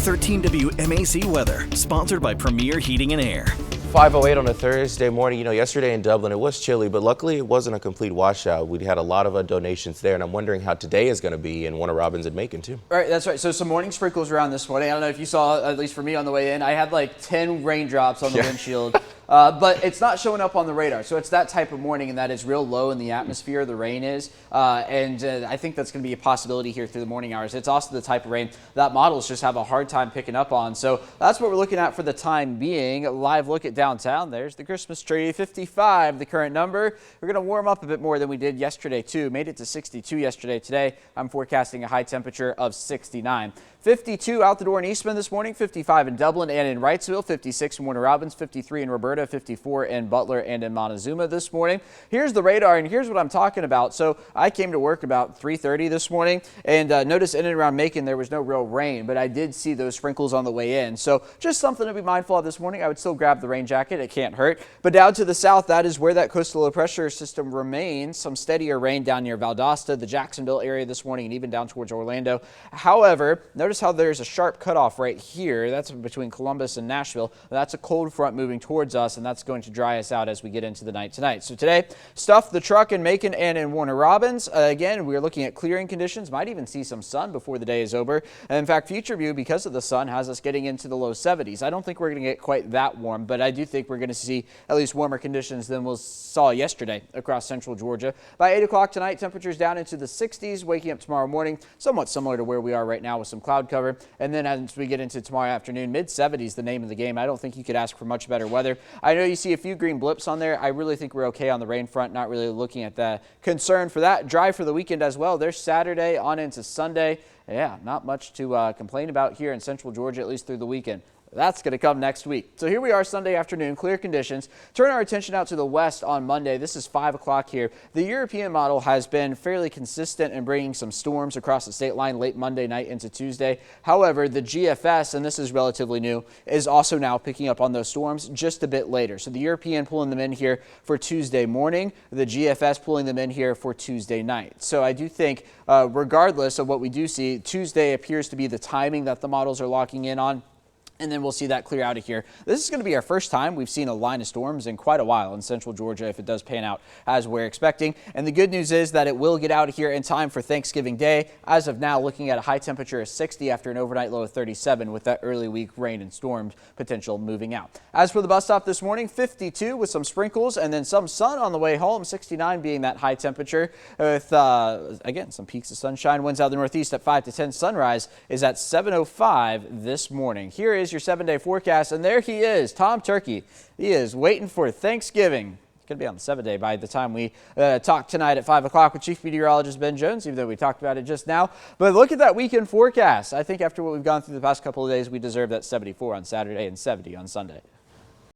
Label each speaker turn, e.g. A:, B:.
A: 13 WMAC weather, sponsored by Premier Heating and Air.
B: 5:08 on a Thursday morning. Yesterday in Dublin, it was chilly, but luckily it wasn't a complete washout. We had a lot of donations there, and I'm wondering how today is going to be in Warner Robins and Macon, too.
C: All right, that's right. So some morning sprinkles around this morning. I don't know if you saw, at least for me on the way in, I had like 10 raindrops on the windshield. But it's not showing up on the radar. So it's that type of morning, and that is real low in the atmosphere, the rain is. And I think that's going to be a possibility here through the morning hours. It's also the type of rain that models just have a hard time picking up on. So that's what we're looking at for the time being. A live look at downtown. There's the Christmas tree, 55, the current number. We're going to warm up a bit more than we did yesterday, too. Made it to 62 yesterday. Today, I'm forecasting a high temperature of 69. 52 out the door in Eastman this morning, 55 in Dublin and in Wrightsville, 56 in Warner Robins, 53 in Roberta, 54 in Butler and in Montezuma this morning. Here's the radar, and here's what I'm talking about. So I came to work about 3:30 this morning, and notice in and around Macon there was no real rain, but I did see those sprinkles on the way in. So just something to be mindful of this morning. I would still grab the rain jacket. It can't hurt. But down to the south, that is where that coastal low pressure system remains. Some steadier rain down near Valdosta, the Jacksonville area this morning, and even down towards Orlando. However, notice how there's a sharp cutoff right here. That's between Columbus and Nashville. That's a cold front moving towards us, and that's going to dry us out as we get into the night tonight. So today, stuff the truck in Macon and in Warner Robins. Again, we're looking at clearing conditions. Might even see some sun before the day is over. And in fact, Future View, because of the sun, has us getting into the low 70s. I don't think we're going to get quite that warm, but I do think we're going to see at least warmer conditions than we saw yesterday across central Georgia. By 8 o'clock tonight, temperatures down into the 60s, waking up tomorrow morning, somewhat similar to where we are right now with some cloud cover. And then as we get into tomorrow afternoon, mid-70s, the name of the game. I don't think you could ask for much better weather. I know you see a few green blips on there. I really think we're okay on the rain front, not really looking at the concern for that. Dry for the weekend as well. There's Saturday on into Sunday. Yeah, not much to complain about here in central Georgia, at least through the weekend. That's going to come next week. So here we are Sunday afternoon, clear conditions. Turn our attention out to the west on Monday. This is 5 o'clock here. The European model has been fairly consistent in bringing some storms across the state line late Monday night into Tuesday. However, the GFS, and this is relatively new, is also now picking up on those storms just a bit later. So the European pulling them in here for Tuesday morning, the GFS pulling them in here for Tuesday night. So I do think regardless of what we do see, Tuesday appears to be the timing that the models are locking in on. And then we'll see that clear out of here. This is going to be our first time we've seen a line of storms in quite a while in central Georgia if it does pan out as we're expecting. And the good news is that it will get out of here in time for Thanksgiving Day. As of now, looking at a high temperature of 60 after an overnight low of 37 with that early week rain and storm potential moving out. As for the bus stop this morning, 52 with some sprinkles and then some sun on the way home, 69 being that high temperature with, again, some peaks of sunshine. Winds out of the northeast at 5 to 10. Sunrise is at 7:05 this morning. Here is your 7-day forecast, and there he is, Tom Turkey. He is waiting for Thanksgiving. He's going to be on the 7th day by the time we talk tonight at 5 o'clock with Chief Meteorologist Ben Jones, even though we talked about it just now. But look at that weekend forecast. I think after what we've gone through the past couple of days, we deserve that 74 on Saturday and 70 on Sunday.